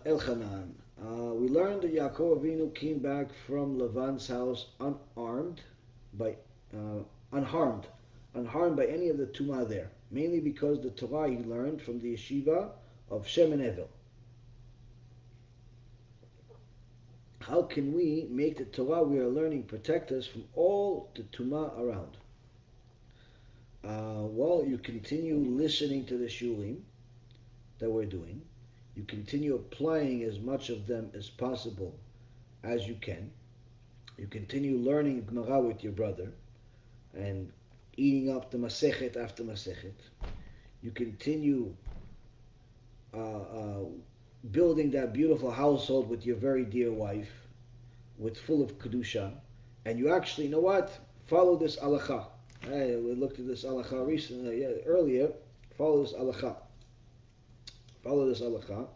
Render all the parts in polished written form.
Elchanan. We learned that Yaakov Avinu came back from Lavan's house unharmed by any of the tumah there, mainly because the Torah he learned from the yeshiva of Shem and Evel. How can we make the Torah we are learning protect us from all the tumah around? Well, you continue listening to the shulim that we're doing. You continue applying as much of them as possible as you can. You continue learning Gemara with your brother and eating up the Masechet after Masechet. You continue building that beautiful household with your very dear wife, full of Kedusha. And you actually, you know what? Follow this halacha. We looked at this halacha recently, earlier. Follow this halacha. Follow this halacha.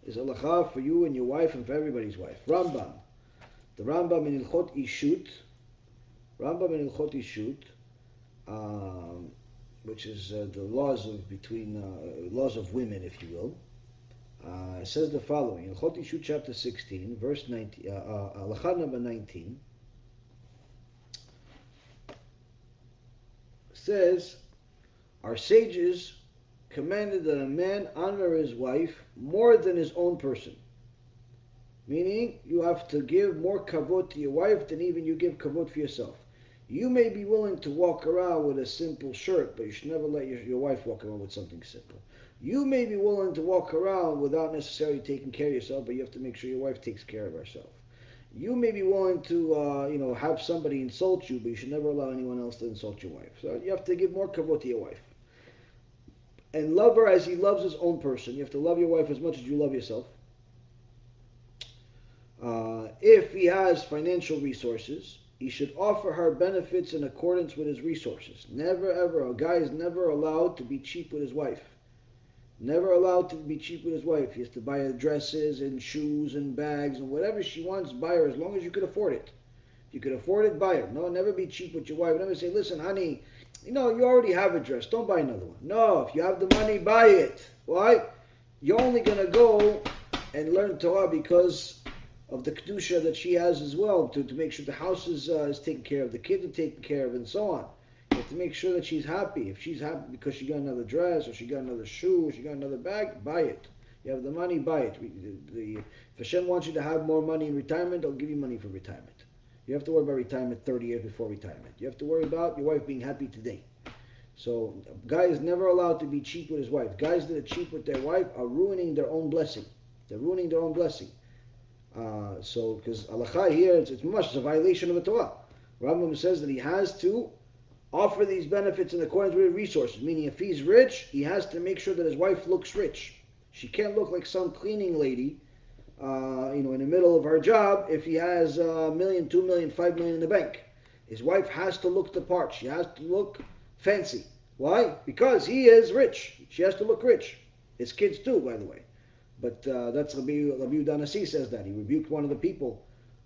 It's halacha for you and your wife and for everybody's wife. Rambam. The Rambam in Ilchot Ishut. Which is the laws of women, if you will. Says the following. Ilchot Ishut chapter 16, verse 19, halacha number 19. Says, our sages commanded that a man honor his wife more than his own person. Meaning, you have to give more kavod to your wife than even you give kavod for yourself. You may be willing to walk around with a simple shirt, but you should never let your wife walk around with something simple. You may be willing to walk around without necessarily taking care of yourself, but you have to make sure your wife takes care of herself. You may be willing to, have somebody insult you, but you should never allow anyone else to insult your wife. So you have to give more kavod to your wife. And love her as he loves his own person. You have to love your wife as much as you love yourself. If he has financial resources, he should offer her benefits in accordance with his resources. Never ever, a guy is never allowed to be cheap with his wife. Never allowed to be cheap with his wife. He has to buy her dresses and shoes and bags and whatever she wants, buy her as long as you could afford it. If you could afford it, buy her. No, never be cheap with your wife. Never say, listen, honey, you already have a dress. Don't buy another one. No, if you have the money, buy it. Why? You're only going to go and learn Torah because of the Kedusha that she has as well, to make sure the house is taken care of, the kids are taken care of, and so on. You have to make sure that she's happy. If she's happy because she got another dress, or she got another shoe, or she got another bag, buy it. You have the money, buy it. If Hashem wants you to have more money in retirement, I'll give you money for retirement. You have to worry about retirement 30 years before retirement. You have to worry about your wife being happy today. So, a guy is never allowed to be cheap with his wife. Guys that are cheap with their wife are ruining their own blessing. They're ruining their own blessing. Because halacha here, it's a violation of the Torah. Rambam says that he has to offer these benefits in accordance with his resources. Meaning, if he's rich, he has to make sure that his wife looks rich. She can't look like some cleaning lady, in the middle of her job. If he has $1 million, $2 million, $5 million in the bank, his wife has to look the part. She has to look fancy. Why? Because he is rich. She has to look rich. His kids too, by the way. But that's Rabbi Yehuda says that. He rebuked one of the people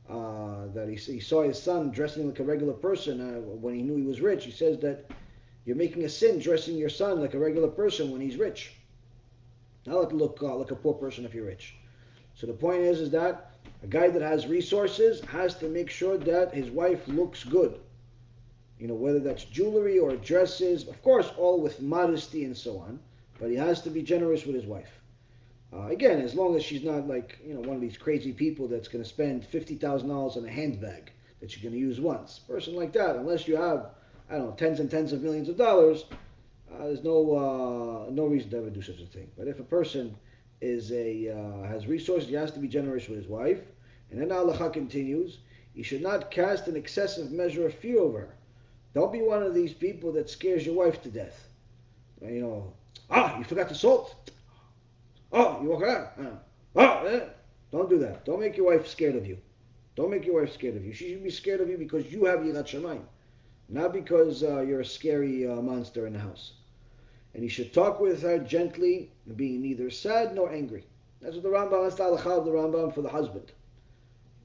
that he saw his son dressing like a regular person when he knew he was rich. He says that you're making a sin dressing your son like a regular person when he's rich. Not look like a poor person if you're rich. So the point is that a guy that has resources has to make sure that his wife looks good. Whether that's jewelry or dresses, of course, all with modesty and so on. But he has to be generous with his wife. Again, as long as she's not like, one of these crazy people that's going to spend $50,000 on a handbag that you're going to use once. A person like that, unless you have, tens and tens of millions of dollars, there's no reason to ever do such a thing. But if a person has resources, he has to be generous with his wife. And then halacha continues, he should not cast an excessive measure of fear over her. Don't be one of these people that scares your wife to death. You forgot the salt. Oh, you walk around. Don't do that. Don't make your wife scared of you. Don't make your wife scared of you. She should be scared of you because you have Yirat Shamayim, not because you're a scary monster in the house. And he should talk with her gently, being neither sad nor angry. That's what the Rambam, that's the halacha of the Rambam for the husband.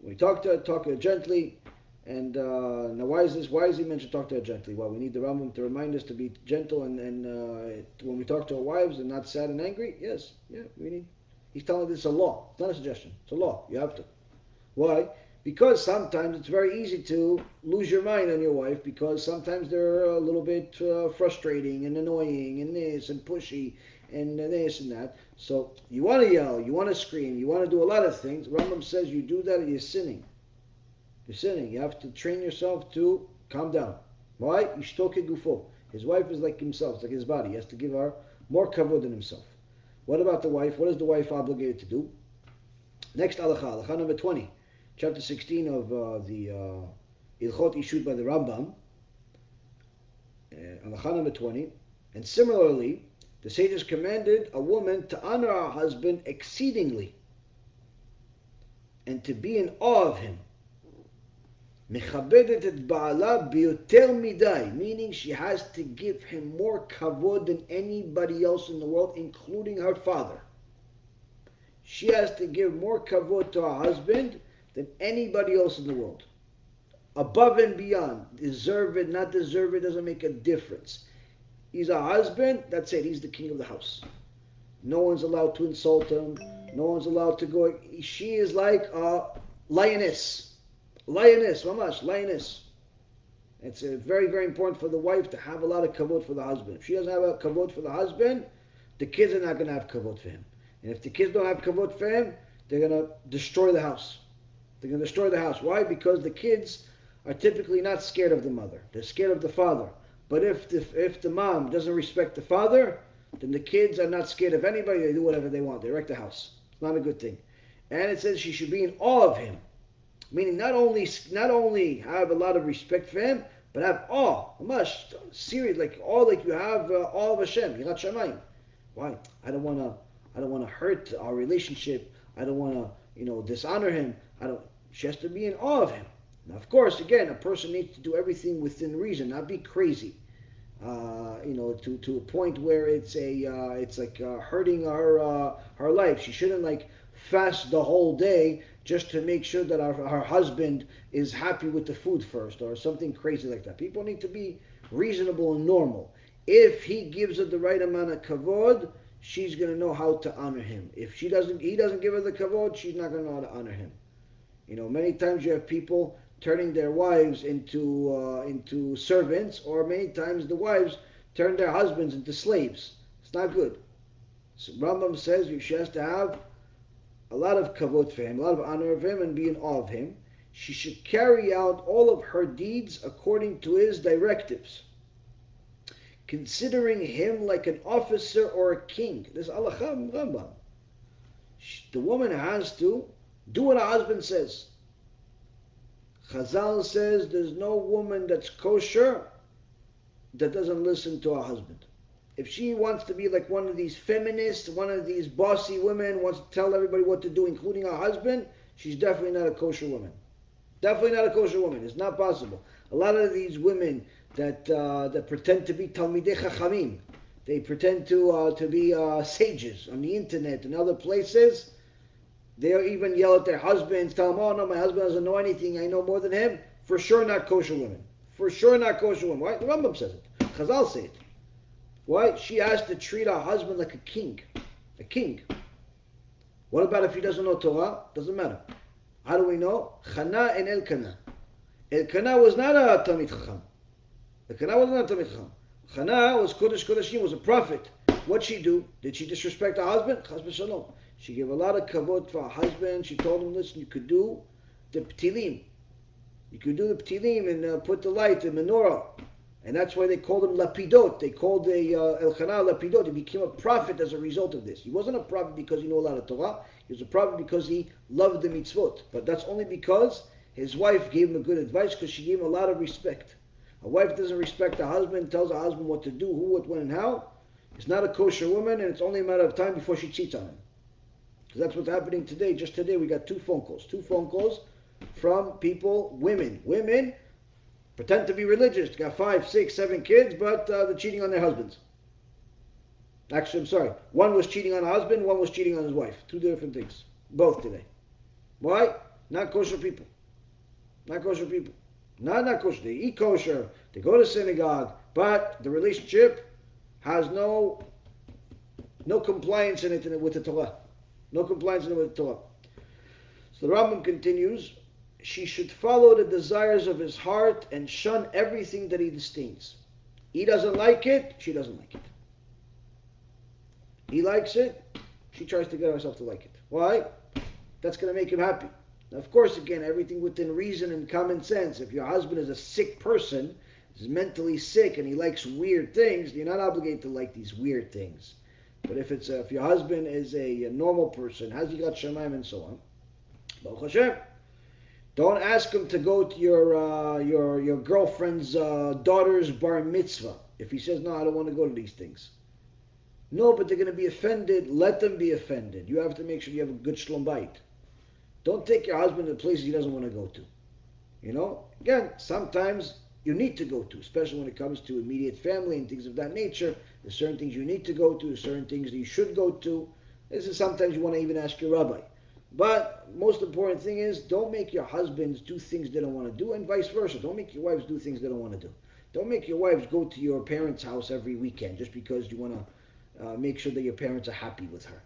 When you talk to her gently. And now why is he mentioned talk to her gently? Well, we need the Rambam to remind us to be gentle and when we talk to our wives and not sad and angry. Yes, we need. He's telling you it's a law. It's not a suggestion. It's a law. You have to. Why? Because sometimes it's very easy to lose your mind on your wife because sometimes they're a little bit frustrating and annoying and this and pushy and this and that. So you want to yell, you want to scream, you want to do a lot of things. Rambam says you do that and you're sinning. You're sinning. You have to train yourself to calm down. Why? Yishtoke gufo. His wife is like himself, it's like his body. He has to give her more kavod than himself. What about the wife? What is the wife obligated to do? Next halacha, halacha number 20. Chapter 16 of the Ilchot Ishut by the Rambam, halacha number 20. And similarly, the sages commanded a woman to honor her husband exceedingly and to be in awe of him. Mechabedet et ba'ala biyoter midai, meaning she has to give him more kavod than anybody else in the world, including her father. She has to give more kavod to her husband than anybody else in the world. Above and beyond. Deserve it, not deserve it, doesn't make a difference. He's a husband, that's it, he's the king of the house. No one's allowed to insult him. No one's allowed to go. She is like a lioness. Lioness, mamash, lioness. It's very, very important for the wife to have a lot of kavod for the husband. If she doesn't have a kavod for the husband, the kids are not going to have kavod for him. And if the kids don't have kavod for him, they're going to destroy the house. They're going to destroy the house. Why? Because the kids are typically not scared of the mother. They're scared of the father. But if the mom doesn't respect the father, then the kids are not scared of anybody. They do whatever they want. They wreck the house. It's not a good thing. And it says she should be in awe of him. Meaning not only have a lot of respect for him, but have awe. Much serious, like awe, like you have awe of Hashem. Yirat Shamayim. Why? I don't want to hurt our relationship. I don't want to, dishonor him. She has to be in awe of him. Now, of course, again, a person needs to do everything within reason, not be crazy. To a point where it's like hurting her life. She shouldn't fast the whole day just to make sure that her husband is happy with the food first, or something crazy like that. People need to be reasonable and normal. If he gives her the right amount of kavod, she's going to know how to honor him. If he doesn't give her the kavod, she's not going to know how to honor him. Many times you have people turning their wives into servants, or many times the wives turn their husbands into slaves. It's not good. So Rambam says she has to have a lot of kavod for him, a lot of honor of him, and be in awe of him. She should carry out all of her deeds according to his directives, considering him like an officer or a king. This is Alacham Rambam. The woman has to do what her husband says. Chazal says there's no woman that's kosher that doesn't listen to her husband. If she wants to be like one of these feminists, one of these bossy women, wants to tell everybody what to do, including her husband, she's definitely not a kosher woman. Definitely not a kosher woman. It's not possible. A lot of these women that pretend to be Talmidei Chachamim, they pretend to be sages on the internet and other places. They'll even yell at their husbands, tell them, oh no, my husband doesn't know anything, I know more than him. For sure not kosher women. For sure not kosher women. Why? The Rambam says it. Chazal say it. Why? She has to treat her husband like a king. A king. What about if he doesn't know Torah? Doesn't matter. How do we know? Chana and Elkanah. Elkanah was not a Talmid Chacham. Elkanah was not a Talmid Chacham. Chana was Kodesh Kodeshim, was a prophet. What'd she do? Did she disrespect her husband? Chas v'shalom. She gave a lot of kavod for her husband. She told him, listen, you could do the ptilim. You could do the ptilim and put the light, the menorah. And that's why they called him lapidot. They called Elkanah lapidot. He became a prophet as a result of this. He wasn't a prophet because he knew a lot of Torah. He was a prophet because he loved the mitzvot. But that's only because his wife gave him a good advice, because she gave him a lot of respect. A wife doesn't respect her husband, tells her husband what to do, who, what, when, and how. It's not a kosher woman, and it's only a matter of time before she cheats on him. Because that's what's happening today. Just today we got two phone calls from people, women pretend to be religious. They got 5, 6, 7 kids, but they're cheating on their husbands. Actually, I'm sorry. One was cheating on her husband, one was cheating on his wife. Two different things. Both today. Why? Not kosher people. Not kosher people. Not kosher. They eat kosher. They go to synagogue, but the relationship has no compliance in it with the Torah. No compliance with the Torah. So the Rambam continues, she should follow the desires of his heart and shun everything that he disdains. He doesn't like it, she doesn't like it. He likes it, she tries to get herself to like it. Why? That's going to make him happy. Now, of course, again, everything within reason and common sense. If your husband is a sick person, is mentally sick, and he likes weird things, you're not obligated to like these weird things. But if your husband is a normal person, has Yirat Shamayim and so on, Baruch Hashem, don't ask him to go to your girlfriend's daughter's bar mitzvah. If he says, no, I don't want to go to these things. No, but they're going to be offended. Let them be offended. You have to make sure you have a good shlom bayit. Don't take your husband to places he doesn't want to go to. You know? Again, sometimes you need to go to, especially when it comes to immediate family and things of that nature. There's certain things you need to go to, there's certain things that you should go to. This is sometimes you want to even ask your rabbi. But most important thing is, don't make your husbands do things they don't want to do, and vice versa. Don't make your wives do things they don't want to do. Don't make your wives go to your parents' house every weekend just because you want to make sure that your parents are happy with her.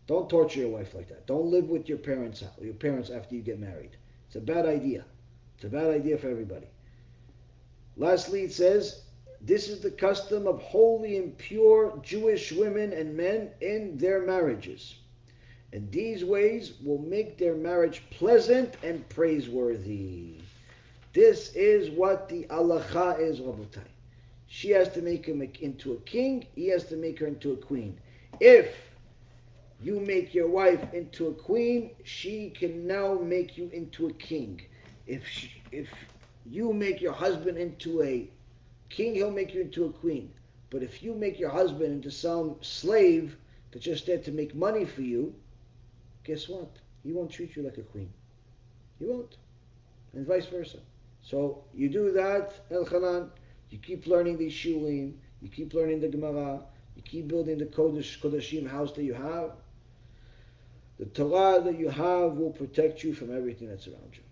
Don't torture your wife like that. Don't live with your parents after you get married. It's a bad idea. It's a bad idea for everybody. Lastly, it says, this is the custom of holy and pure Jewish women and men in their marriages. And these ways will make their marriage pleasant and praiseworthy. This is what the halacha is, Rabotai. She has to make him into a king. He has to make her into a queen. If you make your wife into a queen, she can now make you into a king. If you make your husband into a king, he'll make you into a queen. But if you make your husband into some slave that's just there to make money for you, guess what? He won't treat you like a queen. He won't. And vice versa. So you do that, Elchanan, you keep learning these shiurim, you keep learning the Gemara, you keep building the Kodashim house that you have. The Torah that you have will protect you from everything that's around you.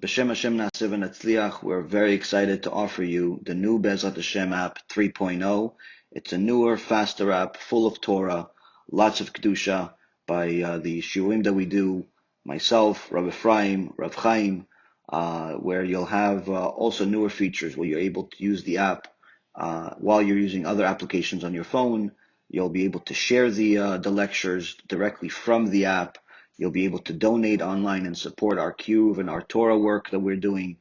B'Shem Hashem Na'aseh v'Natzliach, we're very excited to offer you the new Bezrat Hashem app 3.0. It's a newer, faster app full of Torah, lots of Kedusha by the shiurim that we do, myself, Rav Ephraim, Rav Chaim, where you'll have also newer features where you're able to use the app while you're using other applications on your phone. You'll be able to share the lectures directly from the app. You'll be able to donate online and support our Kiruv and our Torah work that we're doing.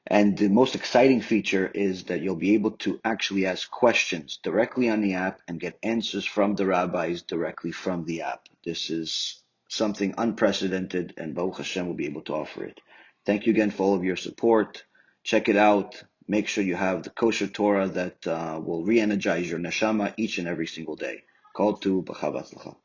And the most exciting feature is that you'll be able to actually ask questions directly on the app and get answers from the rabbis directly from the app. This is something unprecedented, and Baruch Hashem will be able to offer it. Thank you again for all of your support. Check it out. Make sure you have the kosher Torah that will re-energize your neshama each and every single day. Call to B'chavatzlacha.